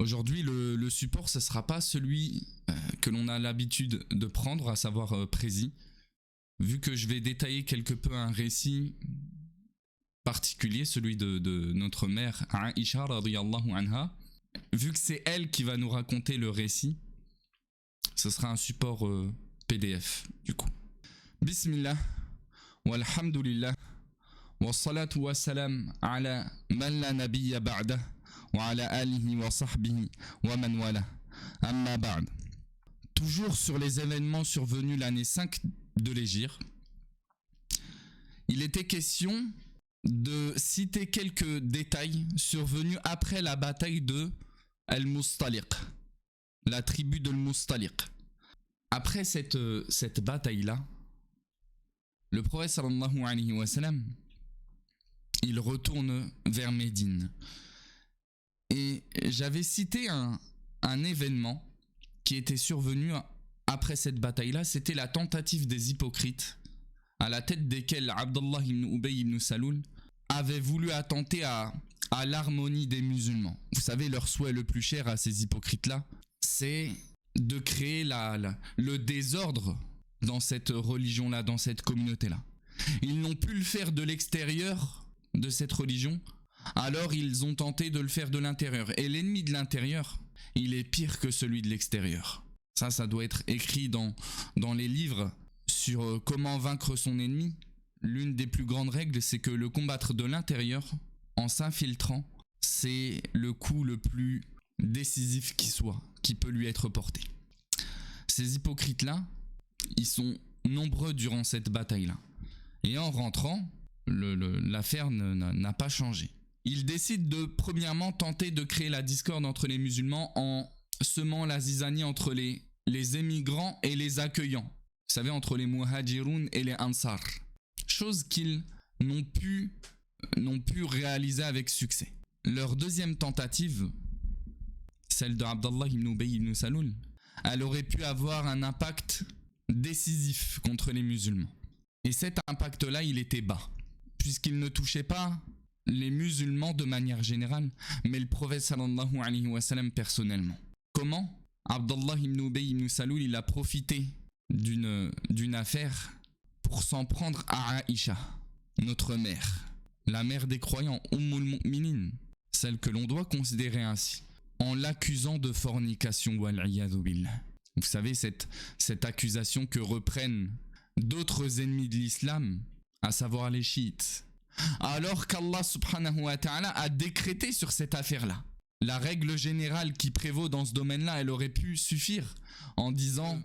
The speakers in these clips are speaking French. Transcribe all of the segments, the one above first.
Aujourd'hui, le support, ce ne sera pas celui que l'on a l'habitude de prendre, à savoir précis. Vu que je vais détailler quelque peu un récit particulier, celui de notre mère Aïcha radiyallahu anha, vu que c'est elle qui va nous raconter le récit, ce sera un support PDF du coup. Bismillah, walhamdulillah, wassalatu wassalam ala man la nabiyya ba'dah, wa ala alihi wa sahbihi wa man wala, amma ba'd. Toujours sur les événements survenus l'année 5 de l'Hégire, il était question de citer quelques détails survenus après la bataille de Al-Mustaliq, la tribu de Al-Mustaliq. Après cette bataille-là, le prophète sallallahu alayhi wa sallam, il retourne vers Médine. Et j'avais cité un événement qui était survenu après cette bataille-là, c'était la tentative des hypocrites, à la tête desquels Abdullah ibn Ubay ibn Saloul avait voulu attenter à l'harmonie des musulmans. Vous savez, leur souhait le plus cher à ces hypocrites-là, c'est de créer le désordre dans cette religion-là, dans cette communauté-là. Ils n'ont pu le faire de l'extérieur de cette religion, alors ils ont tenté de le faire de l'intérieur. Et l'ennemi de l'intérieur, il est pire que celui de l'extérieur. Ça doit être écrit dans les livres sur comment vaincre son ennemi. L'une des plus grandes règles, c'est que le combattre de l'intérieur, en s'infiltrant, c'est le coup le plus décisif qui soit, qui peut lui être porté. Ces hypocrites-là, ils sont nombreux durant cette bataille-là. Et en rentrant, l'affaire n'a pas changé. Ils décident de, premièrement, tenter de créer la discorde entre les musulmans en semant la zizanie entre les émigrants et les accueillants. Vous savez, entre les muhajiroun et les ansar. Chose qu'ils n'ont pu réaliser avec succès. Leur deuxième tentative, celle de Abdallah ibn Ubay ibn Saloul, elle aurait pu avoir un impact décisif contre les musulmans. Et cet impact-là, il était bas, puisqu'il ne touchait pas les musulmans de manière générale, mais le prophète sallallahu alayhi wa sallam personnellement. Comment ? Abdallah ibn Ubay ibn Saloul, il a profité d'une affaire pour s'en prendre à Aïcha, notre mère, la mère des croyants, Ummul Mu'minin, celle que l'on doit considérer ainsi, en l'accusant de fornication, wal-iyadhu billah. Vous savez, cette accusation que reprennent d'autres ennemis de l'islam, à savoir les chiites, alors qu'Allah subhanahu wa ta'ala a décrété sur cette affaire-là. La règle générale qui prévaut dans ce domaine-là, elle aurait pu suffire en disant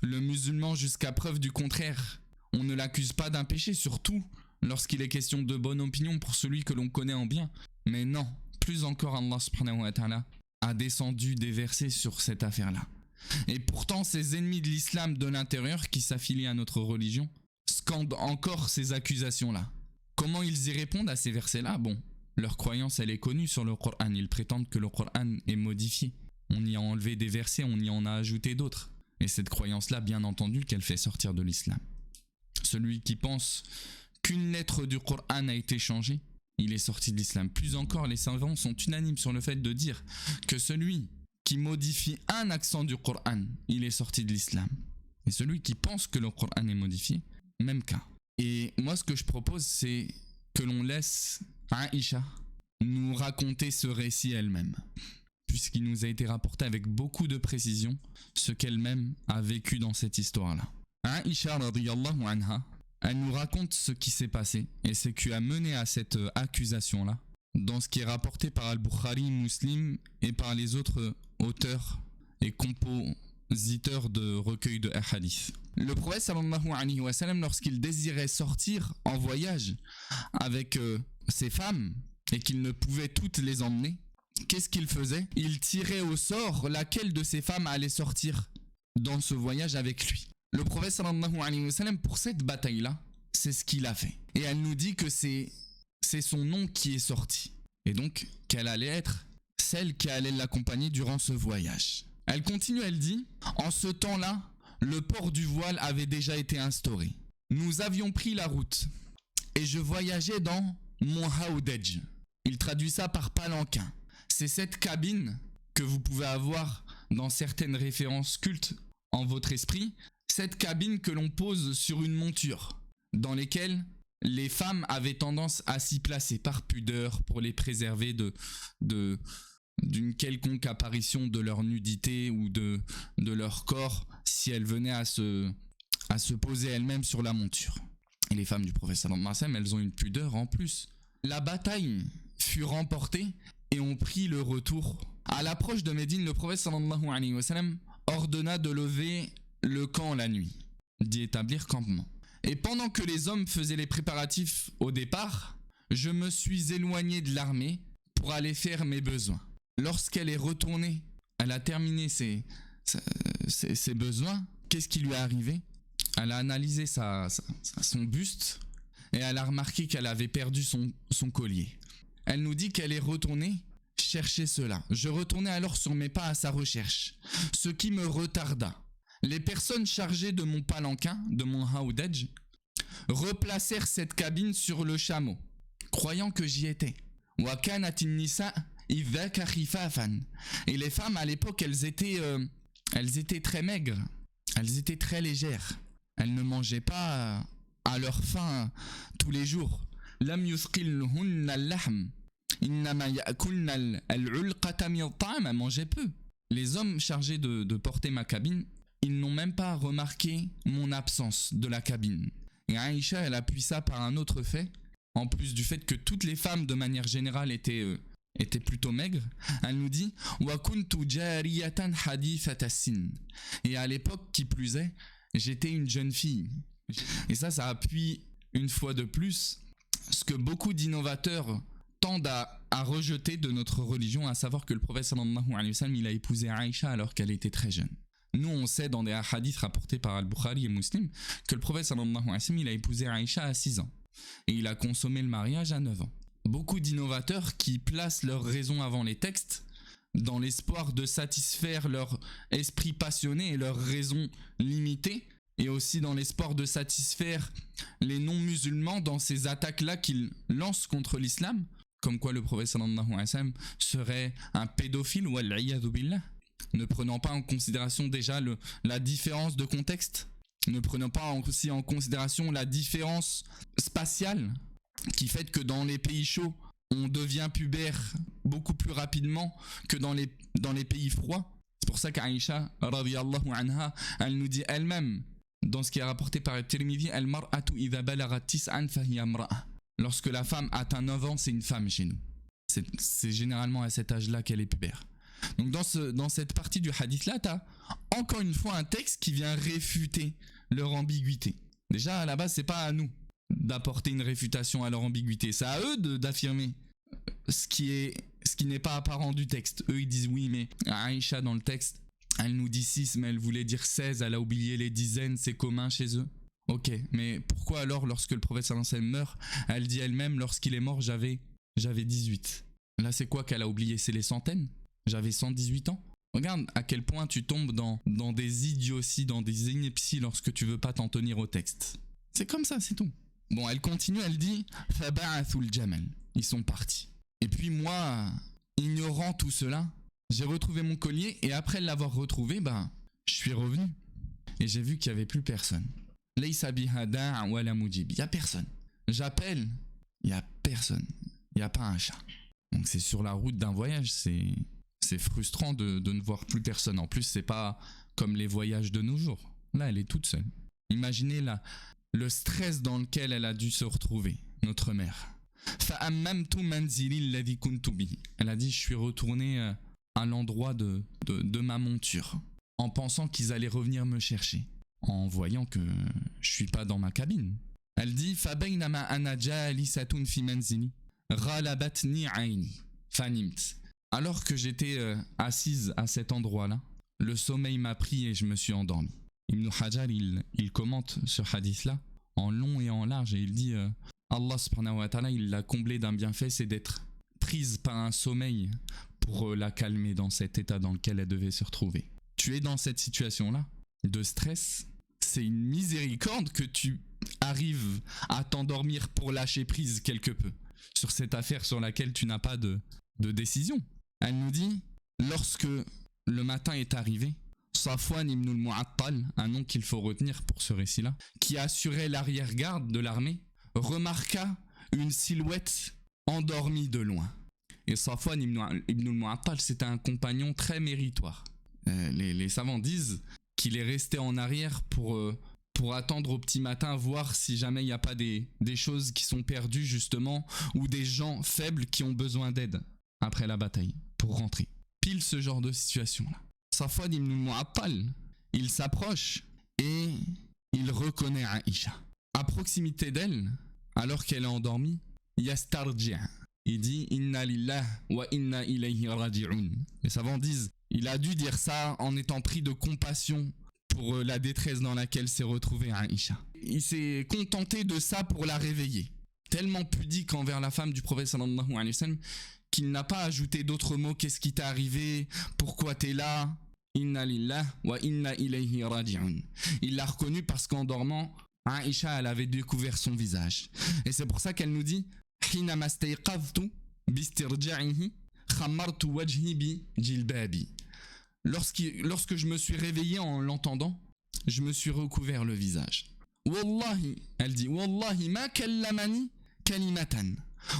le musulman jusqu'à preuve du contraire. On ne l'accuse pas d'un péché, surtout lorsqu'il est question de bonne opinion pour celui que l'on connaît en bien. Mais non, plus encore Allah subhanahu wa ta'ala a descendu des versets sur cette affaire-là. Et pourtant, ces ennemis de l'islam de l'intérieur qui s'affilient à notre religion scandent encore ces accusations-là. Comment ils y répondent à ces versets-là ? Bon, leur croyance, elle est connue sur le Coran. Ils prétendent que le Coran est modifié. On y a enlevé des versets, on y en a ajouté d'autres. Et cette croyance-là, bien entendu, qu'elle fait sortir de l'islam. Celui qui pense qu'une lettre du Coran a été changée, il est sorti de l'islam. Plus encore, les savants sont unanimes sur le fait de dire que celui qui modifie un accent du Coran, il est sorti de l'islam. Et celui qui pense que le Coran est modifié, même cas. Et moi, ce que je propose, c'est que l'on laisse Aïcha nous raconter ce récit elle-même, puisqu'il nous a été rapporté avec beaucoup de précision ce qu'elle-même a vécu dans cette histoire-là. Aïcha radiyallahu anha, elle nous raconte ce qui s'est passé et ce qui a mené à cette accusation-là, dans ce qui est rapporté par Al-Bukhari, Muslim et par les autres auteurs et compositeurs de recueils de hadith. Le prophète sallallahu alayhi wa sallam, lorsqu'il désirait sortir en voyage avec ses femmes et qu'il ne pouvait toutes les emmener, qu'est-ce qu'il faisait ? Il tirait au sort laquelle de ses femmes allait sortir dans ce voyage avec lui. Le prophète sallallahu alayhi wa sallam, pour cette bataille-là, c'est ce qu'il a fait. Et elle nous dit que c'est son nom qui est sorti. Et donc, qu'elle allait être celle qui allait l'accompagner durant ce voyage. Elle continue, elle dit, en ce temps-là, le port du voile avait déjà été instauré. Nous avions pris la route et je voyageais dans mon haoudej. Il traduit ça par palanquin. C'est cette cabine que vous pouvez avoir dans certaines références cultes en votre esprit, cette cabine que l'on pose sur une monture, dans lesquelles les femmes avaient tendance à s'y placer par pudeur pour les préserver d'une quelconque apparition de leur nudité ou de leur corps si elles venaient à se poser elles-mêmes sur la monture. Et les femmes du prophète sallallahu alayhi wa sallam, elles ont une pudeur en plus. La bataille fut remportée et on prit le retour. À l'approche de Médine, le prophète sallallahu alayhi wa sallam ordonna de lever le camp la nuit, d'y établir campement. Et pendant que les hommes faisaient les préparatifs au départ, je me suis éloigné de l'armée pour aller faire mes besoins. Lorsqu'elle est retournée, elle a terminé ses besoins, qu'est-ce qui lui est arrivé? Elle a analysé son buste et elle a remarqué qu'elle avait perdu son collier. Elle nous dit qu'elle est retournée chercher cela. Je retournai alors sur mes pas à sa recherche, ce qui me retarda. Les personnes chargées de mon palanquin, de mon haoudaj, replacèrent cette cabine sur le chameau, croyant que j'y étais. Et les femmes à l'époque, elles étaient très maigres, elles étaient très légères. Elles ne mangeaient pas à leur faim tous les jours. Lam yuthqilhunna al-lahm. Innama ya'kulna al-'ulqata min at-ta'am. Elles mangeaient peu. Les hommes chargés de porter ma cabine, ils n'ont même pas remarqué mon absence de la cabine. Et Aïcha, elle appuie ça par un autre fait, en plus du fait que toutes les femmes de manière générale étaient plutôt maigres. Elle nous dit wa kuntu jariyatan hadithata sin. Et à l'époque, qui plus est, j'étais une jeune fille. Et ça appuie une fois de plus ce que beaucoup d'innovateurs tendent à rejeter de notre religion, à savoir que le prophète sallallahu alayhi wa sallam, il a épousé Aïcha alors qu'elle était très jeune. Nous, on sait dans des hadiths rapportés par Al-Bukhari et Muslim que le prophète sallallahu alayhi wa sallam, il a épousé Aïcha à 6 ans. Et il a consommé le mariage à 9 ans. Beaucoup d'innovateurs qui placent leurs raisons avant les textes dans l'espoir de satisfaire leur esprit passionné et leurs raisons limitées, et aussi dans l'espoir de satisfaire les non-musulmans dans ces attaques-là qu'ils lancent contre l'islam, comme quoi le prophète sallallahu alayhi wa sallam serait un pédophile ou al-'iyadhu billah, ne prenant pas en considération déjà la différence de contexte, ne prenant pas aussi en considération la différence spatiale qui fait que dans les pays chauds, on devient pubère beaucoup plus rapidement que dans les pays froids. C'est pour ça qu'Aïcha, radiyallahu anha, elle nous dit elle-même, dans ce qui est rapporté par Tirmidhi, al-mar'atu idha balagat tis'an fahiya imra'a. Lorsque la femme atteint 9 ans, c'est une femme chez nous. C'est généralement à cet âge-là qu'elle est pubère. Donc dans cette partie du hadith là, tu as encore une fois un texte qui vient réfuter leur ambiguïté. Déjà à la base, c'est pas à nous d'apporter une réfutation à leur ambiguïté, c'est à eux d'affirmer ce qui n'est pas apparent du texte. Eux ils disent oui, mais Aïcha dans le texte, elle nous dit 6, mais elle voulait dire 16, elle a oublié les dizaines, c'est commun chez eux. Ok, mais pourquoi alors lorsque le prophète sallallahu alayhi wa sallam meurt, elle dit elle-même lorsqu'il est mort j'avais 18. Là c'est quoi qu'elle a oublié? C'est les centaines? J'avais 118 ans. Regarde à quel point tu tombes dans des idioties, dans des inepties lorsque tu veux pas t'en tenir au texte. C'est comme ça, c'est tout. Bon, elle continue, elle dit Faba'athul Jamal. Ils sont partis. Et puis moi, ignorant tout cela, j'ai retrouvé mon collier et après l'avoir retrouvé, je suis revenu. Et j'ai vu qu'il n'y avait plus personne. Laysa biha da' wala mujib. Il n'y a personne. J'appelle, il n'y a personne. Il n'y a pas un chat. Donc c'est sur la route d'un voyage, c'est frustrant de ne voir plus personne. En plus, c'est pas comme les voyages de nos jours. Là, elle est toute seule. Imaginez le stress dans lequel elle a dû se retrouver, notre mère. فَأَمَّمْتُ مَنْزِلِي الَّذِي كُنْتُ بِهِ. Elle a dit, je suis retourné à l'endroit de ma monture, en pensant qu'ils allaient revenir me chercher, en voyant que je suis pas dans ma cabine. Elle dit, فَبَيْنَمَا أَنَا جَالِسَةٌ فِي مَنْزِلِي غَلَبَتْنِي عَيْنِي فَنِمْتُ. Alors que j'étais assise à cet endroit-là, le sommeil m'a pris et je me suis endormi. Ibn Hajar, il commente ce hadith-là en long et en large et il dit Allah subhanahu wa ta'ala, il l'a comblé d'un bienfait, c'est d'être prise par un sommeil pour la calmer dans cet état dans lequel elle devait se retrouver. Tu es dans cette situation-là de stress, c'est une miséricorde que tu arrives à t'endormir pour lâcher prise quelque peu sur cette affaire sur laquelle tu n'as pas de décision. Elle nous dit lorsque le matin est arrivé, Safwan ibn al-Mu'attal, un nom qu'il faut retenir pour ce récit-là, qui assurait l'arrière-garde de l'armée, remarqua une silhouette endormie de loin. Et Safwan ibn al-Mu'attal, c'était un compagnon très méritoire. Les savants disent qu'il est resté en arrière pour attendre au petit matin, voir si jamais il n'y a pas des choses qui sont perdues justement, ou des gens faibles qui ont besoin d'aide après la bataille, pour rentrer. Pile ce genre de situation-là. Safwan ibn al-Mu'attal, il s'approche et il reconnaît Aïcha. À proximité d'elle, alors qu'elle est endormie, Yastarji'. Il dit Inna lillah wa inna ilayhi raji'un. Les savants disent, il a dû dire ça en étant pris de compassion pour la détresse dans laquelle s'est retrouvée Aïcha. Il s'est contenté de ça pour la réveiller. Tellement pudique envers la femme du prophète sallallahu alayhi wa sallam qu'il n'a pas ajouté d'autres mots. Qu'est-ce qui t'est arrivé? Pourquoi t'es là? Inna lillah wa inna ilayhi raji'un. Il l'a reconnu parce qu'en dormant, Aïcha, elle avait découvert son visage. Et c'est pour ça qu'elle nous dit Hinama stayqadhtu bistirja'ihi khammartu wajhi bi jilbabi. Lorsque je me suis réveillé en l'entendant, je me suis recouvert le visage. Wallahi, elle dit Wallahi ma kallamani kalimatan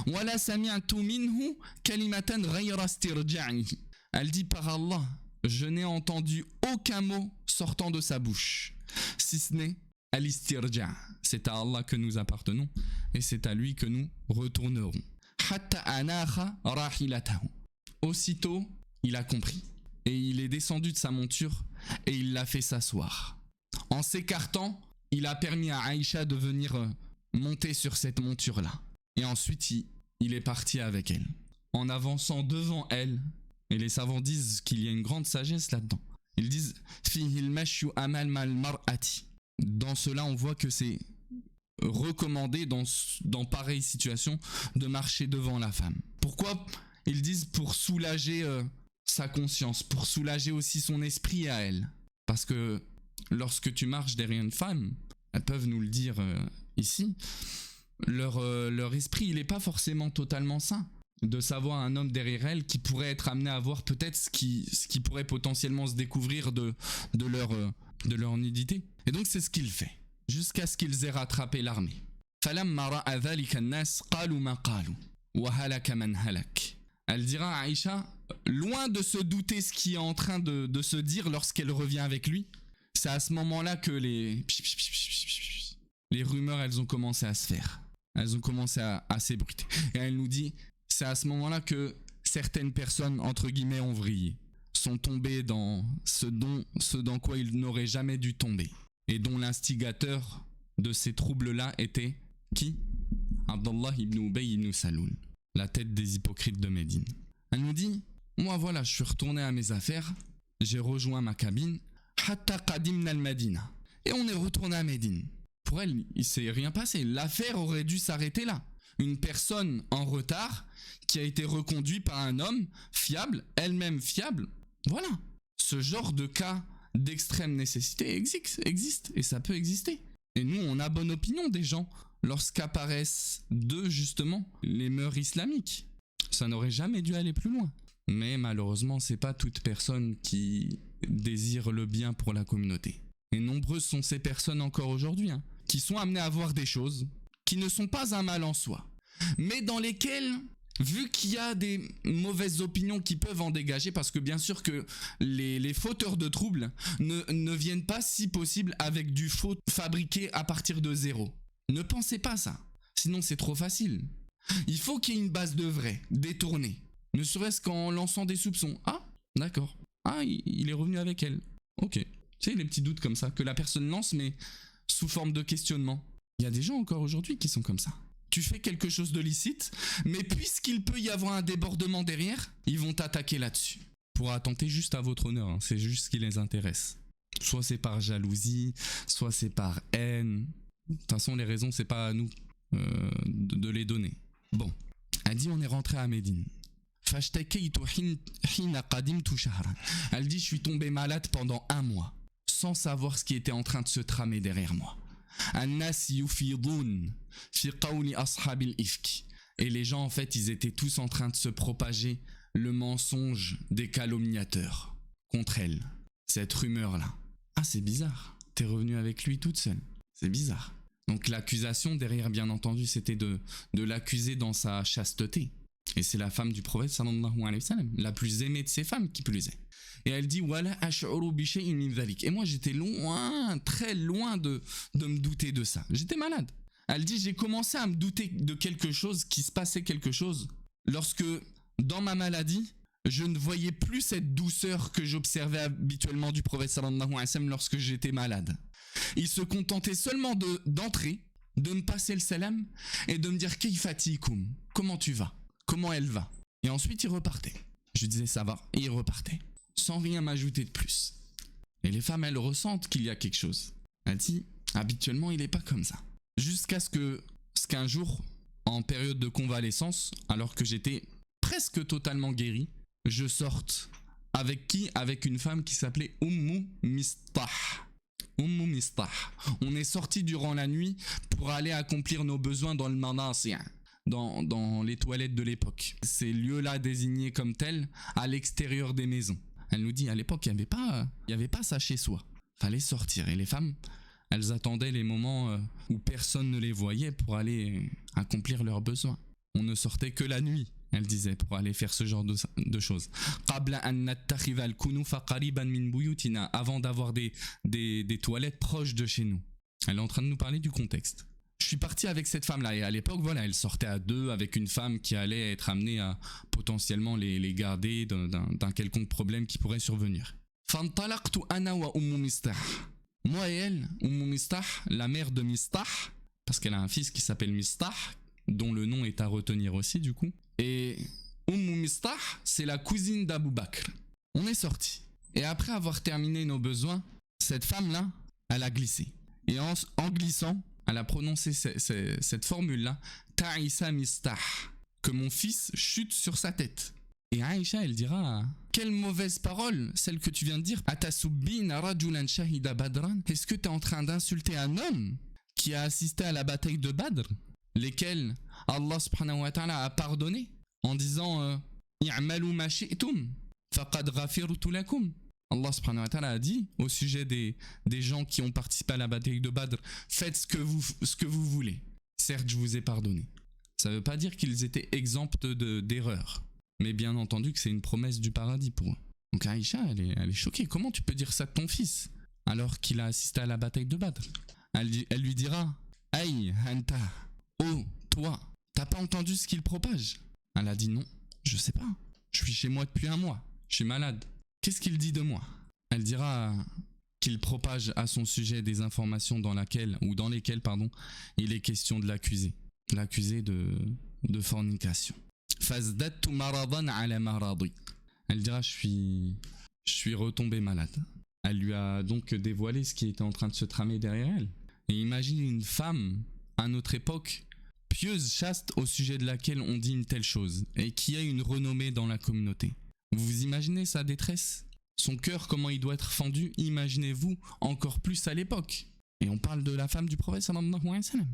wala sami'tu minhu kalimatan ghayra istirja'ihi. Elle dit par Allah, je n'ai entendu aucun mot sortant de sa bouche, si ce n'est al-istirja'. C'est à Allah que nous appartenons et c'est à lui que nous retournerons. Hatta anakha rahilatahu. Aussitôt, il a compris et il est descendu de sa monture et il l'a fait s'asseoir. En s'écartant, il a permis à Aïcha de venir monter sur cette monture-là. Et ensuite, il est parti avec elle. En avançant devant elle, et les savants disent qu'il y a une grande sagesse là-dedans. Ils disent Fihil mashyu amal mal mar'ati. Dans cela, on voit que c'est recommandé dans pareille situation de marcher devant la femme. Pourquoi? Ils disent pour soulager sa conscience, pour soulager aussi son esprit à elle. Parce que lorsque tu marches derrière une femme, elles peuvent nous le dire ici, leur esprit, il n'est pas forcément totalement sain. De savoir un homme derrière elle qui pourrait être amené à voir peut-être ce qui pourrait potentiellement se découvrir de leur nudité. Et donc c'est ce qu'il fait, jusqu'à ce qu'ils aient rattrapé l'armée. Elle dira à Aïcha, loin de se douter ce qui est en train de se dire lorsqu'elle revient avec lui, c'est à ce moment-là que les rumeurs, elles ont commencé à se faire. Elles ont commencé à s'ébruiter. Et elle nous dit, c'est à ce moment-là que certaines personnes, entre guillemets, ont vrillé, sont tombées dans ce dans quoi ils n'auraient jamais dû tomber. Et dont l'instigateur de ces troubles-là était qui? Abdallah ibn Ubay ibn Saloul, la tête des hypocrites de Médine. Elle nous dit, moi voilà, je suis retourné à mes affaires, j'ai rejoint ma cabine, hatta qadimna al-Madina. Et on est retourné à Médine. Pour elle, il s'est rien passé. L'affaire aurait dû s'arrêter là. Une personne en retard qui a été reconduite par un homme fiable, elle-même fiable. Voilà. Ce genre de cas d'extrême nécessité existe et ça peut exister. Et nous, on a bonne opinion des gens lorsqu'apparaissent d'eux, justement, les mœurs islamiques. Ça n'aurait jamais dû aller plus loin. Mais malheureusement, c'est pas toute personne qui désire le bien pour la communauté. Et nombreuses sont ces personnes encore aujourd'hui, qui sont amenées à voir des choses qui ne sont pas un mal en soi, mais dans lesquelles, vu qu'il y a des mauvaises opinions qui peuvent en dégager, parce que bien sûr que les fauteurs de troubles ne viennent pas si possible avec du faux fabriqué à partir de zéro. Ne pensez pas ça, sinon c'est trop facile. Il faut qu'il y ait une base de vrai, détournée, ne serait-ce qu'en lançant des soupçons. Ah, d'accord. Ah, il est revenu avec elle. Ok. Tu sais, les petits doutes comme ça, que la personne lance, mais sous forme de questionnement. Il y a des gens encore aujourd'hui qui sont comme ça. Tu fais quelque chose de licite, mais puisqu'il peut y avoir un débordement derrière, ils vont t'attaquer là-dessus. Pour attenter juste à votre honneur, c'est juste ce qui les intéresse. Soit c'est par jalousie, soit c'est par haine. De toute façon, les raisons, c'est pas à nous de les donner. Bon, elle dit on est rentré à Médine. Elle dit je suis tombé malade pendant 1 mois, sans savoir ce qui était en train de se tramer derrière moi. Et les gens en fait ils étaient tous en train de se propager le mensonge des calomniateurs contre elle. Cette rumeur-là. Ah, c'est bizarre. T'es revenue avec lui toute seule. C'est bizarre. Donc l'accusation derrière, bien entendu, c'était de l'accuser dans sa chasteté. Et c'est la femme du prophète sallallahu alayhi wa sallam, la plus aimée de ses femmes qui plus est. Et elle dit wala ash'uru bi shay'in min dhalik. Et moi j'étais loin, très loin de me douter de ça. J'étais malade. Elle dit j'ai commencé à me douter de quelque chose, qu'il se passait quelque chose, lorsque dans ma maladie, je ne voyais plus cette douceur que j'observais habituellement du prophète sallallahu alayhi wa sallam lorsque j'étais malade. Il se contentait seulement d'entrer, de me passer le salam et de me dire kayfatikum, comment tu vas, comment elle va. Et ensuite il repartait. Je lui disais ça va et il repartait, sans rien m'ajouter de plus. Et les femmes elles ressentent qu'il y a quelque chose. Elle dit habituellement il n'est pas comme ça. Jusqu'à ce qu'un jour, en période de convalescence, alors que j'étais presque totalement guéri, je sorte. Avec qui? Avec une femme qui s'appelait Mistah. Mistah. On est sorti durant la nuit pour aller accomplir nos besoins dans le manasien, dans les toilettes de l'époque. Ces lieux-là désignés comme tels à l'extérieur des maisons. Elle nous dit à l'époque, il n'y avait pas ça chez soi. Fallait sortir. Et les femmes, elles attendaient les moments où personne ne les voyait pour aller accomplir leurs besoins. On ne sortait que la nuit, elle disait, pour aller faire ce genre de choses. Avant d'avoir des toilettes proches de chez nous. Elle est en train de nous parler du contexte. Je suis parti avec cette femme-là et à l'époque, voilà, elle sortait à deux avec une femme qui allait être amenée à potentiellement les garder d'un quelconque problème qui pourrait survenir. Moi et elle, Mistah, la mère de Mistah, parce qu'elle a un fils qui s'appelle Mistah, dont le nom est à retenir aussi du coup. Et Mistah, c'est la cousine d'Abou Bakr. On est sortis. Et après avoir terminé nos besoins, cette femme-là, elle a glissé. Et en glissant, elle a prononcé cette formule-là, Ta'isa Mistah, que mon fils chute sur sa tête. Et Aïcha, elle dira, quelle mauvaise parole, celle que tu viens de dire. Atasubbina rajulan shahida badran. Est-ce que tu es en train d'insulter un homme qui a assisté à la bataille de Badr, lesquels Allah subhanahu wa ta'ala a pardonné en disant i'malu ma shi'tum faqad ghafirtu lakum. Allah subhanahu wa ta'ala a dit au sujet des gens qui ont participé à la bataille de Badr, faites ce que vous voulez. Certes, je vous ai pardonné. Ça ne veut pas dire qu'ils étaient exempts d'erreurs. Mais bien entendu que c'est une promesse du paradis pour eux. Donc Aïcha, elle est choquée. Comment tu peux dire ça de ton fils alors qu'il a assisté à la bataille de Badr? Elle lui dira, Aïe, Hanta, oh, toi, t'as pas entendu ce qu'il propage? Elle a dit non, je sais pas. Je suis chez moi depuis un mois. Je suis malade. Qu'est-ce qu'il dit de moi? Elle dira qu'il propage à son sujet des informations dans lesquelles il est question de l'accuser. L'accuser de fornication. Fazdattu maradan ala maradi. Elle dira je suis retombé malade. Elle lui a donc dévoilé ce qui était en train de se tramer derrière elle. Et imagine une femme à notre époque, pieuse, chaste, au sujet de laquelle on dit une telle chose et qui a une renommée dans la communauté. Vous imaginez sa détresse? Son cœur, comment il doit être fendu? Imaginez-vous encore plus à l'époque. Et on parle de la femme du prophète sallallahu alayhi wa sallam.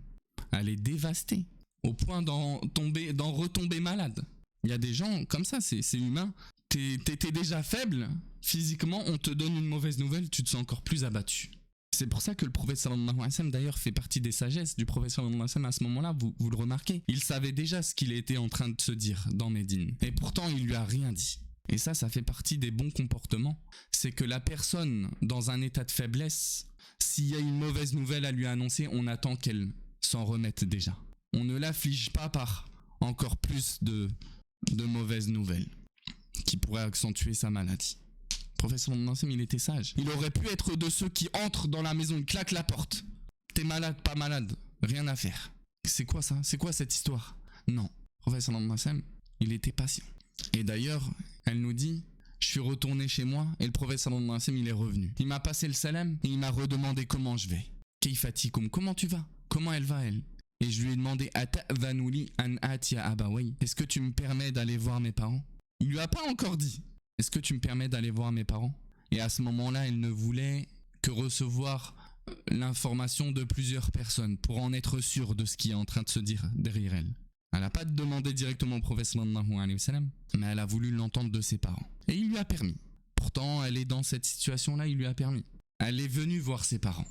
Elle est dévastée au point d'en retomber malade. Il y a des gens comme ça, c'est humain. T'es déjà faible, physiquement, on te donne une mauvaise nouvelle, tu te sens encore plus abattu. C'est pour ça que le prophète sallallahu alayhi wa sallam d'ailleurs fait partie des sagesses du prophète sallallahu alayhi wa sallam à ce moment-là, vous le remarquez. Il savait déjà ce qu'il était en train de se dire dans Médine. Et pourtant, il lui a rien dit. Et ça fait partie des bons comportements. C'est que la personne, dans un état de faiblesse, s'il y a une mauvaise nouvelle à lui annoncer, on attend qu'elle s'en remette déjà. On ne l'afflige pas par encore plus de mauvaises nouvelles qui pourraient accentuer sa maladie. Le prophète sallallahu alayhi wa sallam, il était sage. Il aurait pu être de ceux qui entrent dans la maison, il claque la porte. T'es malade, pas malade, rien à faire. C'est quoi ça? C'est quoi cette histoire? Non. Le prophète sallallahu alayhi wa sallam, il était patient. Et d'ailleurs, elle nous dit, je suis retourné chez moi et le prophète sallallahu alayhi wa sallam, il est revenu. Il m'a passé le salam et il m'a redemandé comment je vais. Kayfatikum, comment tu vas? Comment elle va elle? Et je lui ai demandé, Ata'dhanuli an atiya abaway. Est-ce que tu me permets d'aller voir mes parents? Il lui a pas encore dit. Est-ce que tu me permets d'aller voir mes parents? Et à ce moment-là, elle ne voulait que recevoir l'information de plusieurs personnes pour en être sûre de ce qui est en train de se dire derrière elle. Elle n'a pas demandé directement au prophète sallallahu alayhi wa sallam, mais elle a voulu l'entendre de ses parents. Et il lui a permis. Pourtant, elle est dans cette situation-là, il lui a permis. Elle est venue voir ses parents.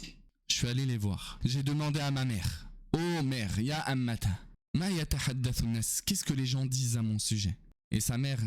Je suis allé les voir. J'ai demandé à ma mère. Oh mère, ya ammata, ma yatahaddathu nas, qu'est-ce que les gens disent à mon sujet? Et sa mère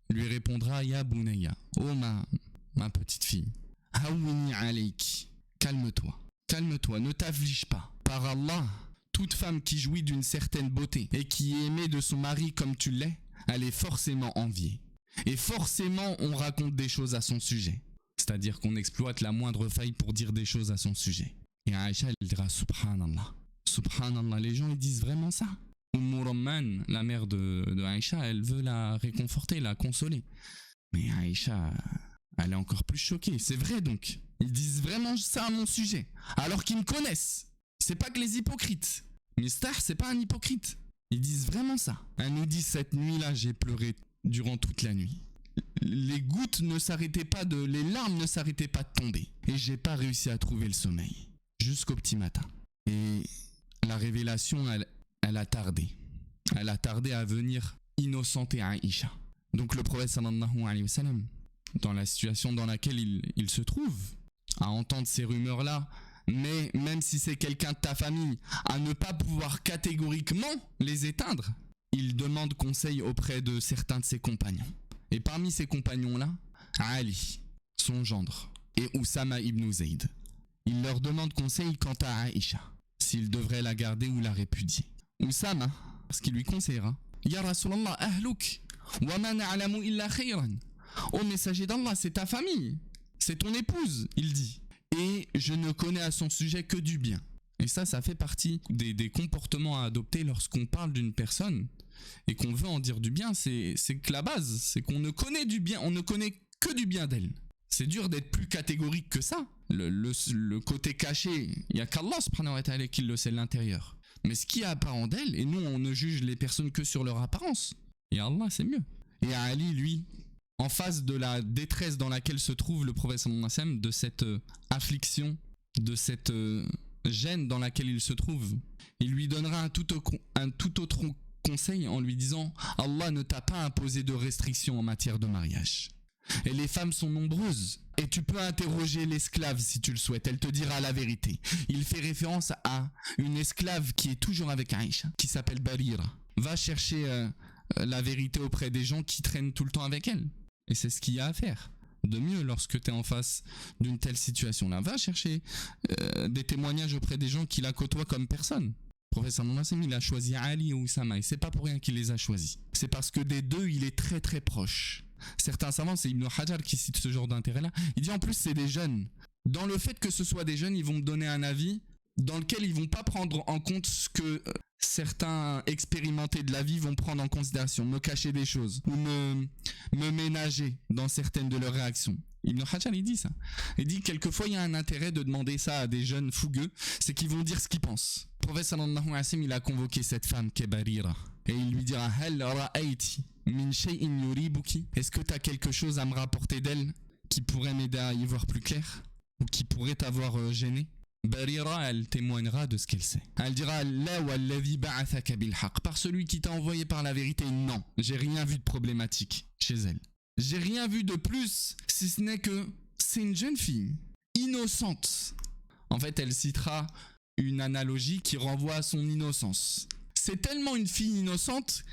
lui répondra, ya bunaya, oh ma petite fille. Hawwini alayki, calme-toi, calme-toi, ne t'afflige pas. Par Allah, toute femme qui jouit d'une certaine beauté et qui est aimée de son mari comme tu l'es, elle est forcément enviée. Et forcément, on raconte des choses à son sujet. C'est-à-dire qu'on exploite la moindre faille pour dire des choses à son sujet. Et Aïcha, elle dira Subhanallah. Subhanallah, les gens ils disent vraiment ça. Ramman, la mère de Aïcha, elle veut la réconforter, la consoler. Mais Aïcha, elle est encore plus choquée. C'est vrai donc. Ils disent vraiment ça à mon sujet. Alors qu'ils me connaissent. C'est pas que les hypocrites. Mistah, c'est pas un hypocrite. Ils disent vraiment ça. Elle nous dit cette nuit-là, j'ai pleuré durant toute la nuit. Les gouttes ne s'arrêtaient pas les larmes ne s'arrêtaient pas de tomber. Et j'ai pas réussi à trouver le sommeil. Jusqu'au petit matin. Et la révélation, elle a tardé. Elle a tardé à venir innocenter Aïcha. Donc le prophète sallallahu alayhi wa sallam, dans la situation dans laquelle il se trouve, à entendre ces rumeurs-là, mais même si c'est quelqu'un de ta famille, à ne pas pouvoir catégoriquement les éteindre, il demande conseil auprès de certains de ses compagnons. Et parmi ces compagnons-là, Ali, son gendre, et Oussama ibn Zayd. Il leur demande conseil quant à Aïcha, s'il devrait la garder ou la répudier. Oussama, ce qu'il lui conseillera, Ya Rasulallah, ahluk, wa ma na'lamu illa khayran. Ô messager d'Allah, c'est ta famille, c'est ton épouse, il dit. Et je ne connais à son sujet que du bien. Et ça fait partie des comportements à adopter lorsqu'on parle d'une personne et qu'on veut en dire du bien. C'est que la base, c'est qu'on ne connaît du bien, on ne connaît que du bien d'elle. C'est dur d'être plus catégorique que ça. Le côté caché, il n'y a qu'Allah subhanahu wa ta'ala qui le sait l'intérieur. Mais ce qui est apparent d'elle, et nous on ne juge les personnes que sur leur apparence. Et Allah c'est mieux. Et Ali, lui, en face de la détresse dans laquelle se trouve le prophète sallallahu alayhi wa sallam, de cette affliction, de cette gêne dans laquelle il se trouve, il lui donnera un tout autre conseil en lui disant « Allah ne t'a pas imposé de restrictions en matière de mariage. Et les femmes sont nombreuses. Et tu peux interroger l'esclave si tu le souhaites, elle te dira la vérité. » Il fait référence à une esclave qui est toujours avec Aïcha, qui s'appelle Barira. Va chercher la vérité auprès des gens qui traînent tout le temps avec elle. Et c'est ce qu'il y a à faire. De mieux lorsque tu es en face d'une telle situation-là. Va chercher des témoignages auprès des gens qui la côtoient comme personne. Le prophète sallallahu alayhi wa sallam, il a choisi Ali et Oussama. Et c'est pas pour rien qu'il les a choisis. C'est parce que des deux, il est très très proche. Certains savants, c'est Ibn Hajar qui cite ce genre d'intérêt-là. Il dit en plus c'est des jeunes. Dans le fait que ce soit des jeunes, ils vont me donner un avis dans lequel ils vont pas prendre en compte ce que certains expérimentés de la vie vont prendre en considération, me cacher des choses ou me ménager dans certaines de leurs réactions. Ibn Hajar il dit ça. Il dit quelquefois il y a un intérêt de demander ça à des jeunes fougueux, c'est qu'ils vont dire ce qu'ils pensent. Le prophète sallallahu alayhi wa sallam, il a convoqué cette femme qui est Barira et il lui dira Hal ra'ayti min shay'in yuribuki, est-ce que tu as quelque chose à me rapporter d'elle qui pourrait m'aider à y voir plus clair ou qui pourrait t'avoir gêné? Barira, elle témoignera de ce qu'elle sait. Elle dira La wallazi ba'athaka bil haqq, par celui qui t'a envoyé par la vérité, non, j'ai rien vu de problématique chez elle. J'ai rien vu de plus, si ce n'est que c'est une jeune fille, innocente. En fait, elle citera une analogie qui renvoie à son innocence. C'est tellement une fille innocente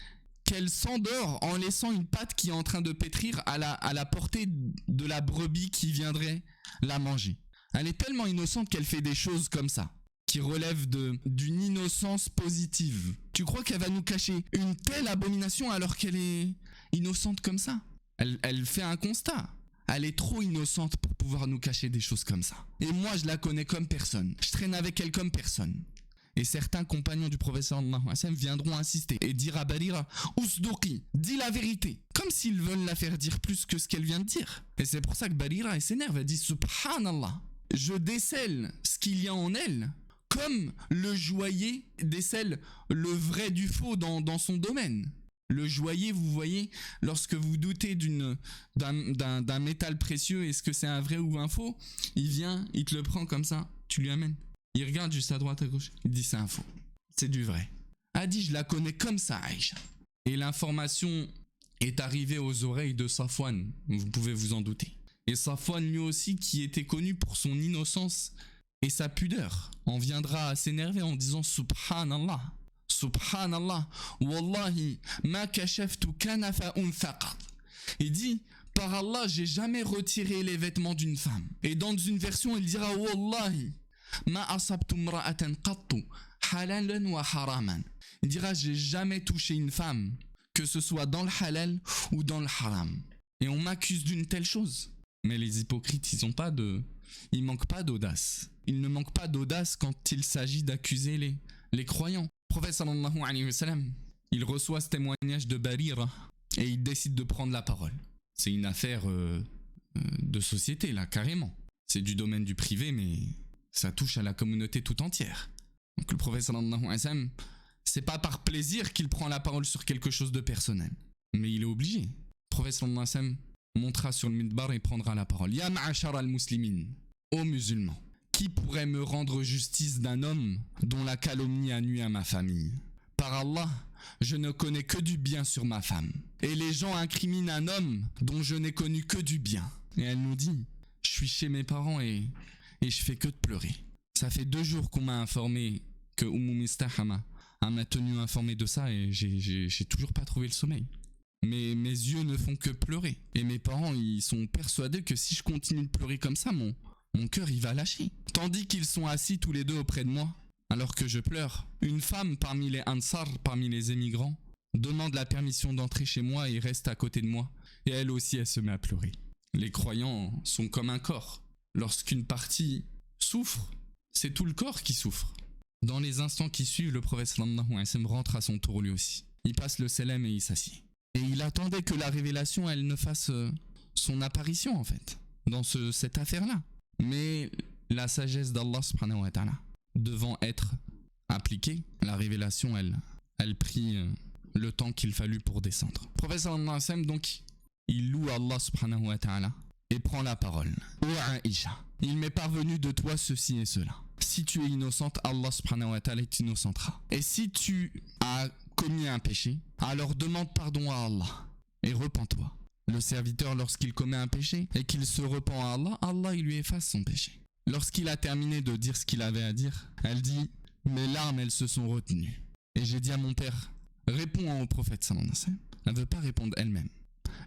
qu'elle s'endort en laissant une patte qui est en train de pétrir à la portée de la brebis qui viendrait la manger. Elle est tellement innocente qu'elle fait des choses comme ça, qui relèvent d'une innocence positive. Tu crois qu'elle va nous cacher une telle abomination alors qu'elle est innocente comme ça? Elle fait un constat. Elle est trop innocente pour pouvoir nous cacher des choses comme ça. Et moi, je la connais comme personne. Je traîne avec elle comme personne. Et certains compagnons du prophète sallallahu alayhi wa sallam viendront insister et dire à Barira Ousdouki, dis la vérité, comme s'ils veulent la faire dire plus que ce qu'elle vient de dire. Et c'est pour ça que Barira elle s'énerve, elle dit Subhanallah, je décèle ce qu'il y a en elle, comme le joaillier décèle le vrai du faux dans son domaine. Le joaillier, vous voyez, lorsque vous doutez d'un métal précieux, est-ce que c'est un vrai ou un faux? Il vient, il te le prend comme ça, tu lui amènes. Il regarde juste à droite, à gauche, il dit c'est un faux, c'est du vrai. a dit je la connais comme ça Aïcha. Et l'information est arrivée aux oreilles de Safwan, vous pouvez vous en douter. Et Safwan lui aussi qui était connu pour son innocence et sa pudeur en viendra à s'énerver en disant Subhanallah, Subhanallah, Wallahi, ma kashaftu kanafa'un faqat. Il dit par Allah, j'ai jamais retiré les vêtements d'une femme. Et dans une version, il dira Wallahi, ma asabtu mra'atan qattu halalan wa haraman. Il dira j'ai jamais touché une femme, que ce soit dans le halal ou dans le haram. Et on m'accuse d'une telle chose. Mais les hypocrites, ils manquent pas d'audace. Ils ne manquent pas d'audace quand il s'agit d'accuser les croyants. Le prophète sallallahu alayhi wa sallam, il reçoit ce témoignage de Barira et il décide de prendre la parole. C'est une affaire de société là, carrément. C'est du domaine du privé, mais ça touche à la communauté tout entière. Donc le prophète sallallahu alayhi wa sallam, c'est pas par plaisir qu'il prend la parole sur quelque chose de personnel, mais il est obligé. Le prophète sallallahu alayhi wa sallam montera sur le minbar et prendra la parole. Ya ma'ashara al-muslimin, ô musulmans, qui pourrait me rendre justice d'un homme dont la calomnie a nui à ma famille? Par Allah, je ne connais que du bien sur ma femme. Et les gens incriminent un homme dont je n'ai connu que du bien. Et elle nous dit, je suis chez mes parents et je fais que de pleurer. Ça fait 2 jours qu'on m'a informé que Mistahama m'a tenu informé de ça et j'ai toujours pas trouvé le sommeil. Mais mes yeux ne font que pleurer. Et mes parents, ils sont persuadés que si je continue de pleurer comme ça, mon cœur, il va lâcher. Tandis qu'ils sont assis tous les deux auprès de moi, alors que je pleure. Une femme parmi les Ansar, parmi les émigrants, demande la permission d'entrer chez moi et reste à côté de moi. Et elle aussi, elle se met à pleurer. Les croyants sont comme un corps. Lorsqu'une partie souffre, c'est tout le corps qui souffre. Dans les instants qui suivent, le prophète sallallahu alayhi wa sallam rentre à son tour lui aussi. Il passe le salam et il s'assied. Et il attendait que la révélation, elle ne fasse son apparition en fait, dans cette affaire-là. Mais la sagesse d'Allah subhanahu wa ta'ala devant être appliquée, la révélation, elle prit le temps qu'il fallut pour descendre. Le prophète sallallahu alayhi wa sallam, donc, il loue Allah subhanahu wa ta'ala et prend la parole. Ô Aïcha, il m'est parvenu de toi ceci et cela. Si tu es innocente, Allah subhanahu wa ta'ala t'innocentera. Et si tu as commis un péché, alors demande pardon à Allah et repens-toi. Le serviteur, lorsqu'il commet un péché et qu'il se repent à Allah, Allah il lui efface son péché. Lorsqu'il a terminé de dire ce qu'il avait à dire, elle dit « Mes larmes, elles se sont retenues. » Et j'ai dit à mon père « Réponds au prophète sallallahu alayhi wa sallam. » Elle ne veut pas répondre elle-même.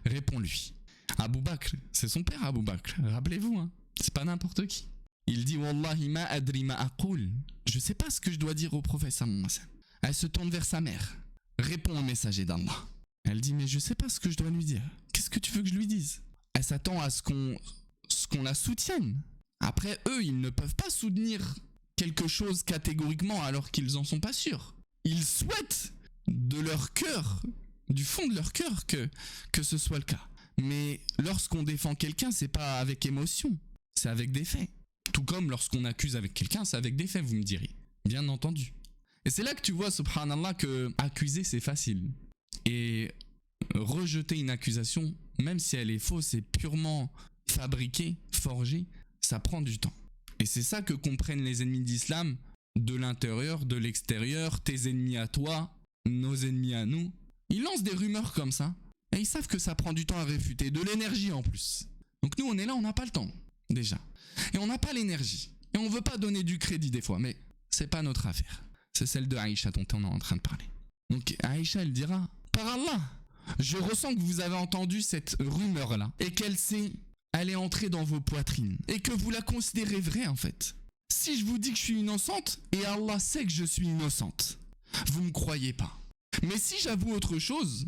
Réponds-lui. Abou Bakr, c'est son père Abou Bakr, rappelez-vous, hein, c'est pas n'importe qui. Il dit « Wallahi ma adri ma aqul. » Je sais pas ce que je dois dire au prophète sallallahu alayhi wa sallam. Elle se tourne vers sa mère. Réponds au messager d'Allah. Elle dit mais je sais pas ce que je dois lui dire. Qu'est-ce que tu veux que je lui dise? Elle s'attend à ce qu'on la soutienne. Après eux, ils ne peuvent pas soutenir quelque chose catégoriquement alors qu'ils en sont pas sûrs. Ils souhaitent de leur cœur, du fond de leur cœur que ce soit le cas. Mais lorsqu'on défend quelqu'un, c'est pas avec émotion, c'est avec des faits. Tout comme lorsqu'on accuse avec quelqu'un, c'est avec des faits, vous me direz. Bien entendu. Et c'est là que tu vois, subhanallah, que accuser c'est facile. Et rejeter une accusation, même si elle est fausse et purement fabriquée, forgée, ça prend du temps. Et c'est ça que comprennent les ennemis d'islam, de l'intérieur, de l'extérieur, tes ennemis à toi, nos ennemis à nous. Ils lancent des rumeurs comme ça, et ils savent que ça prend du temps à réfuter, de l'énergie en plus. Donc nous on est là, on n'a pas le temps, déjà. Et on n'a pas l'énergie. Et on veut pas donner du crédit des fois, mais c'est pas notre affaire. C'est celle de Aïcha dont on est en train de parler. Donc Aïcha, elle dira, par Allah, je ressens que vous avez entendu cette rumeur-là et elle est entrée dans vos poitrines et que vous la considérez vraie en fait. Si je vous dis que je suis innocente et Allah sait que je suis innocente, vous me croyez pas. Mais si j'avoue autre chose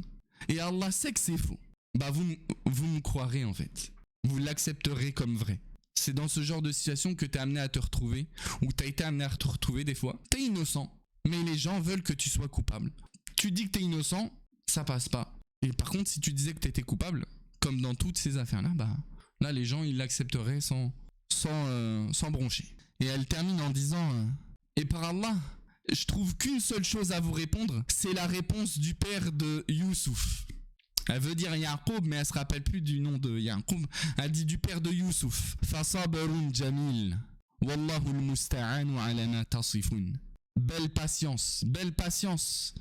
et Allah sait que c'est faux, bah vous me croirez en fait. Vous l'accepterez comme vrai. C'est dans ce genre de situation que t'es amené à te retrouver, ou t'as été amené à te retrouver des fois. T'es innocent, mais les gens veulent que tu sois coupable. Tu dis que t'es innocent, ça passe pas. Et par contre, si tu disais que t'étais coupable, comme dans toutes ces affaires-là, bah là les gens ils l'accepteraient sans broncher. Et elle termine en disant et par Allah, je trouve qu'une seule chose à vous répondre, c'est la réponse du père de Youssouf. Elle veut dire Yaqub, mais elle se rappelle plus du nom de Yaqub. Elle dit du père de Youssouf. Fasabarun jamil. Wallahu al-musta'anu ala ma tasifun. belle patience, belle patience.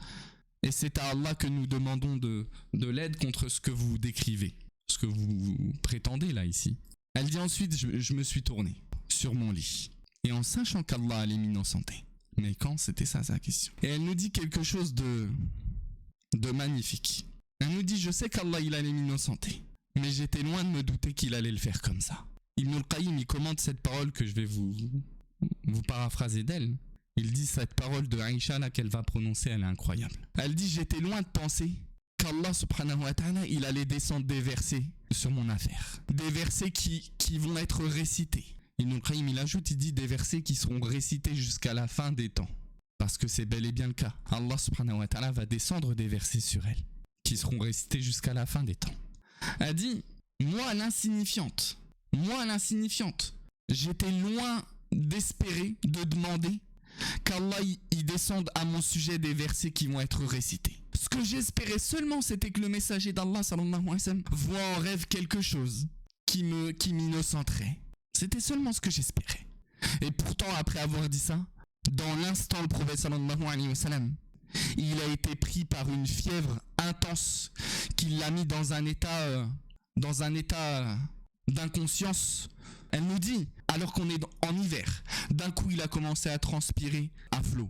Et c'est à Allah que nous demandons de l'aide contre ce que vous décrivez, ce que vous prétendez là ici. Elle dit ensuite, je me suis tourné sur mon lit. Et en sachant qu'Allah allait m'innocenter. Mais quand? C'était ça sa question. Et elle nous dit quelque chose de magnifique. Elle nous dit, je sais qu'Allah il allait m'innocenter. Mais j'étais loin de me douter qu'il allait le faire comme ça. Ibn al-Qayyim, il commente cette parole que je vais vous paraphraser d'elle. Il dit cette parole de Aïcha là qu'elle va prononcer, elle est incroyable. Elle dit, j'étais loin de penser qu'Allah subhanahu wa ta'ala, il allait descendre des versets sur mon affaire. Des versets qui vont être récités. Ibn al-Qayyim, il ajoute, il dit des versets qui seront récités jusqu'à la fin des temps. Parce que c'est bel et bien le cas. Allah subhanahu wa ta'ala va descendre des versets sur elle, qui seront récités jusqu'à la fin des temps. Elle dit, moi l'insignifiante, j'étais loin d'espérer, de demander qu'Allah y descende à mon sujet des versets qui vont être récités. Ce que j'espérais seulement, c'était que le messager d'Allah sallallahu alayhi wa sallam voit en rêve quelque chose qui m'innocenterait. C'était seulement ce que j'espérais. Et pourtant, après avoir dit ça, dans l'instant, le prophète sallallahu alayhi wa sallam, il a été pris par une fièvre intense qui l'a mis dans un état d'inconscience. Elle nous dit, alors qu'on est en hiver, d'un coup il a commencé à transpirer à flot.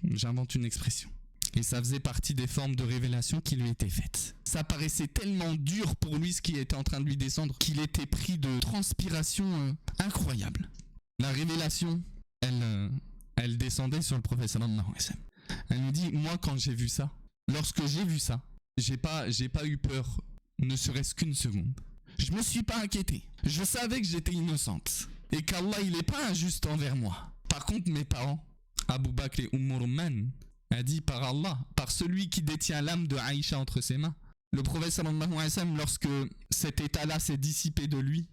J'invente une expression. Et ça faisait partie des formes de révélation qui lui étaient faites. Ça paraissait tellement dur pour lui ce qui était en train de lui descendre qu'il était pris de transpiration incroyable. La révélation, elle descendait sur le prophète sallallahu alayhi wa sallam. Elle nous dit, moi quand j'ai vu ça, lorsque j'ai vu ça, j'ai pas eu peur, ne serait-ce qu'une seconde. Je me suis pas inquiété. Je savais que j'étais innocente et qu'Allah il est pas injuste envers moi. Par contre mes parents, Abu Bakr et Rumman, a dit par Allah, par celui qui détient l'âme de Aïcha entre ses mains. Le prophète sallallahu alayhi wa sallam, lorsque cet état-là s'est dissipé de lui,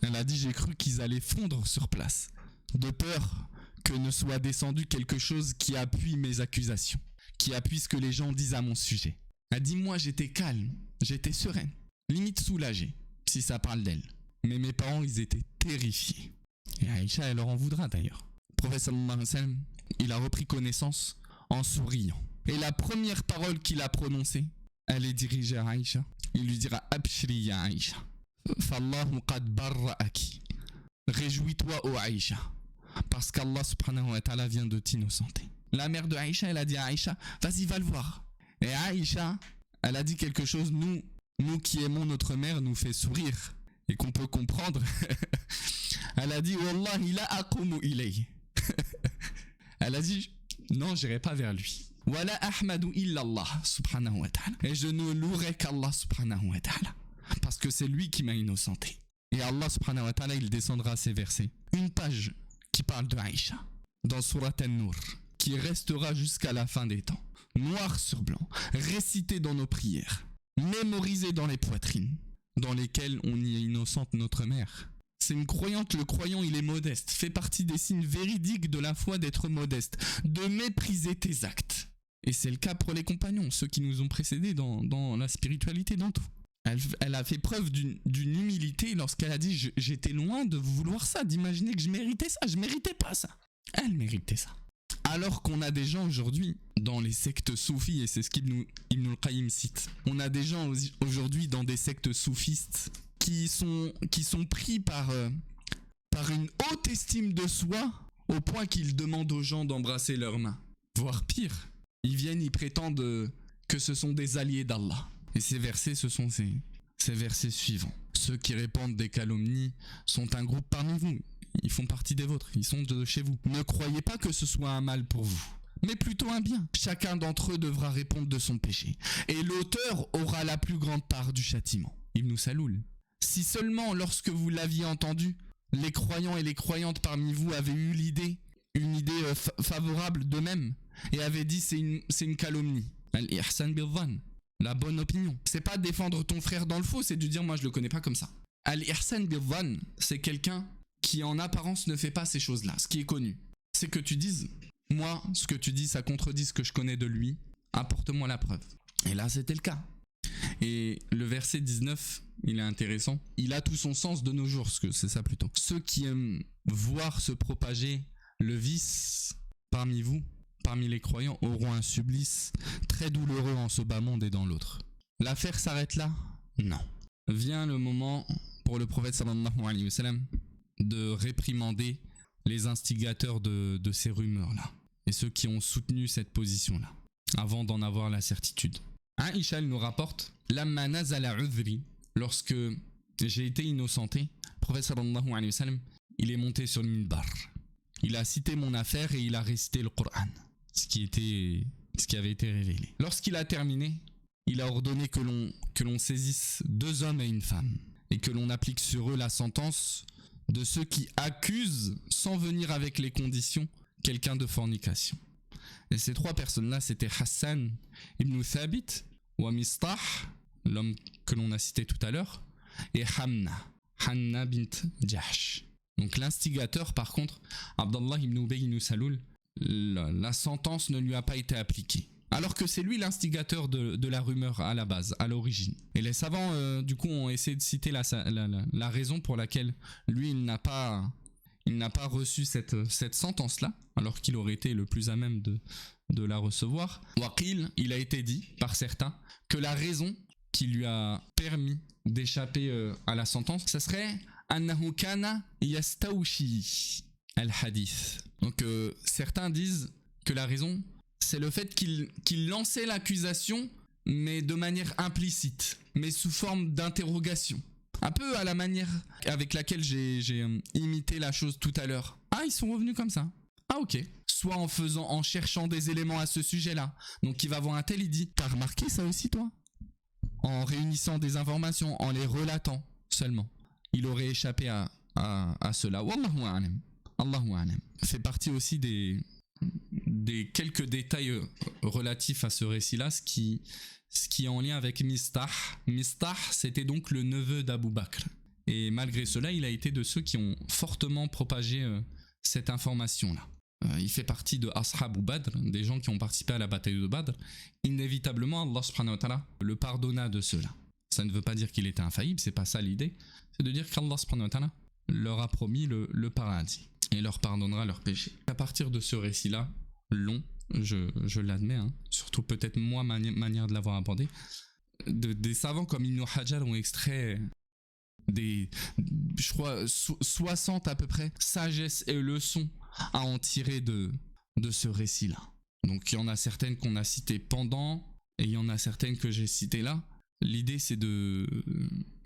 elle a dit, j'ai cru qu'ils allaient fondre sur place, de peur que ne soit descendu quelque chose qui appuie mes accusations, qui appuie ce que les gens disent à mon sujet. Elle dit, moi j'étais calme, j'étais sereine, limite soulagée, si ça parle d'elle. Mais mes parents, ils étaient terrifiés. Et Aïcha, elle leur en voudra d'ailleurs. Le prophète sallallahu alayhi wa sallam, il a repris connaissance en souriant. Et la première parole qu'il a prononcée, elle est dirigée à Aïcha. Il lui dira, Abshri ya Aïcha, fallahu qad barra'aki. Réjouis-toi, ô Aïcha, parce qu'Allah subhanahu wa ta'ala vient de t'innocenter. La mère de Aïcha, elle a dit à Aïcha, vas-y, va le voir. Et Aïcha, elle a dit quelque chose, nous qui aimons notre mère, nous fait sourire et qu'on peut comprendre. Elle a dit, Wallahi la aqumu ilayhi. Elle a dit, non, j'irai pas vers lui. Wala ahmadu illa Allah subhanahu wa ta'ala. Et je ne louerai qu'Allah subhanahu wa ta'ala, parce que c'est lui qui m'a innocenté. Et Allah subhanahu wa ta'ala, il descendra ces versets. Une page qui parle de Aïcha dans Surat An-Nur, qui restera jusqu'à la fin des temps, noir sur blanc, récité dans nos prières, mémorisé dans les poitrines, dans lesquelles on y innocente notre mère. C'est une croyante, le croyant il est modeste, fait partie des signes véridiques de la foi d'être modeste, de mépriser tes actes. Et c'est le cas pour les compagnons, ceux qui nous ont précédés dans la spiritualité, dans tout. Elle a fait preuve d'une humilité lorsqu'elle a dit j'étais loin de vouloir ça, d'imaginer que je méritais ça, je méritais pas ça. Elle méritait ça. Alors qu'on a des gens aujourd'hui dans les sectes soufis, et c'est ce qu'Ibn al-Qayyim cite, on a des gens aujourd'hui dans des sectes soufistes qui sont pris par une haute estime de soi au point qu'ils demandent aux gens d'embrasser leurs mains. Voire pire, ils prétendent que ce sont des alliés d'Allah. Et ces versets, ce sont ces versets suivants. Ceux qui répandent des calomnies sont un groupe parmi vous. Ils font partie des vôtres, ils sont de chez vous. Ne croyez pas que ce soit un mal pour vous, mais plutôt un bien. Chacun d'entre eux devra répondre de son péché. Et l'auteur aura la plus grande part du châtiment. Ibn Saloul. Si seulement lorsque vous l'aviez entendu, les croyants et les croyantes parmi vous avaient eu une idée favorable d'eux-mêmes, et avaient dit c'est une calomnie. Al-ihsan bil-dhann, la bonne opinion. C'est pas défendre ton frère dans le faux, c'est de dire moi je le connais pas comme ça. Al-ihsan bil-dhann, c'est quelqu'un qui en apparence ne fait pas ces choses-là. Ce qui est connu, c'est que tu dises moi, ce que tu dis, ça contredit ce que je connais de lui, apporte-moi la preuve. Et là, c'était le cas. Et le verset 19, il est intéressant. Il a tout son sens de nos jours, c'est ça plutôt. Ceux qui aiment voir se propager le vice parmi vous, parmi les croyants auront un supplice très douloureux en ce bas monde et dans l'autre. L'affaire s'arrête là? Non. Vient le moment pour le prophète sallallahu alayhi wa sallam de réprimander les instigateurs de ces rumeurs-là et ceux qui ont soutenu cette position-là avant d'en avoir la certitude. Aïcha nous rapporte Lamma nazala udhri, lorsque j'ai été innocenté, le prophète sallallahu alayhi wa sallam, il est monté sur le minbar. Il a cité mon affaire et il a récité le Coran, ce qui avait été révélé. Lorsqu'il a terminé, il a ordonné que l'on saisisse 2 hommes et une femme et que l'on applique sur eux la sentence de ceux qui accusent, sans venir avec les conditions, quelqu'un de fornication. Et ces 3 personnes-là, c'était Hassan ibn Thabit, wa Mistah, l'homme que l'on a cité tout à l'heure, et Hanna bint Jahsh. Donc l'instigateur, par contre, Abdallah ibn Ubay ibn Saloul, la sentence ne lui a pas été appliquée. Alors que c'est lui l'instigateur de la rumeur à la base, à l'origine. Et les savants, du coup, ont essayé de citer la raison pour laquelle lui, il n'a pas reçu cette sentence-là, alors qu'il aurait été le plus à même de la recevoir. Waqil, il a été dit par certains que la raison qui lui a permis d'échapper à la sentence, ce serait annahu kana yastawshi al-hadith. Donc certains disent que la raison, c'est le fait qu'il lançait l'accusation, mais de manière implicite, mais sous forme d'interrogation. Un peu à la manière avec laquelle j'ai imité la chose tout à l'heure. Ah, ils sont revenus comme ça. Ah, ok. Soit en cherchant des éléments à ce sujet-là. Donc il va voir un tel, il dit, t'as remarqué ça aussi toi? En réunissant des informations, en les relatant seulement. Il aurait échappé à cela. Wallahu a'lam. Allahu a'lam. Fait partie aussi des quelques détails relatifs à ce récit-là, ce qui est en lien avec Mistah. Mistah, c'était donc le neveu d'Abu Bakr. Et malgré cela, il a été de ceux qui ont fortement propagé cette information-là. Il fait partie de Ashab ou Badr, des gens qui ont participé à la bataille de Badr. Inévitablement, Allah subhanahu wa ta'ala le pardonna de cela. Ça ne veut pas dire qu'il était infaillible, c'est pas ça l'idée. C'est de dire qu'Allah subhanahu wa ta'ala leur a promis le paradis et leur pardonnera leurs péchés. À partir de ce récit-là, long, je l'admets, hein, surtout peut-être moi, manière de l'avoir abordé, des savants comme Ibn Hajar ont extrait je crois, 60 à peu près, sagesses et leçons à en tirer de ce récit-là. Donc il y en a certaines qu'on a citées pendant, et il y en a certaines que j'ai citées là. L'idée, c'est de,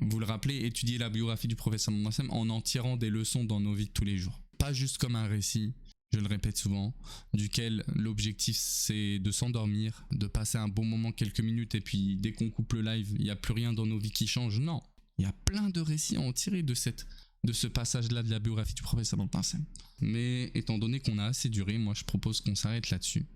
vous le rappelez, étudier la biographie du prophète sallallahu alayhi wa sallam en tirant des leçons dans nos vies de tous les jours. Pas juste comme un récit, je le répète souvent, duquel l'objectif c'est de s'endormir, de passer un bon moment, quelques minutes, et puis dès qu'on coupe le live, il n'y a plus rien dans nos vies qui change. Non, il y a plein de récits à en tirer de ce passage-là de la biographie du prophète sallallahu alayhi wa sallam. Mais étant donné qu'on a assez duré, moi je propose qu'on s'arrête là-dessus.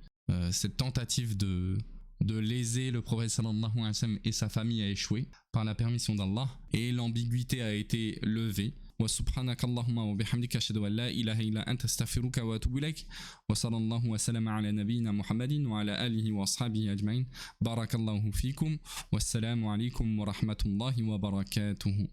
Cette tentative de léser le prophète sallallahu alayhi wa sallam et sa famille a échoué par la permission d'Allah, et l'ambiguïté a été levée. Wa subhanaka Allahumma wa bihamdika ashhadu an la ilaha illa anta astaghfiruka wa atubu ilaik wa sallallahu wa sallama ala nabiyyina Muhammadin wa ala alihi wa ashabihi ajma'in. Barakallahu fikum wassalamu alaykum wa rahmatullahi wa barakatuhu.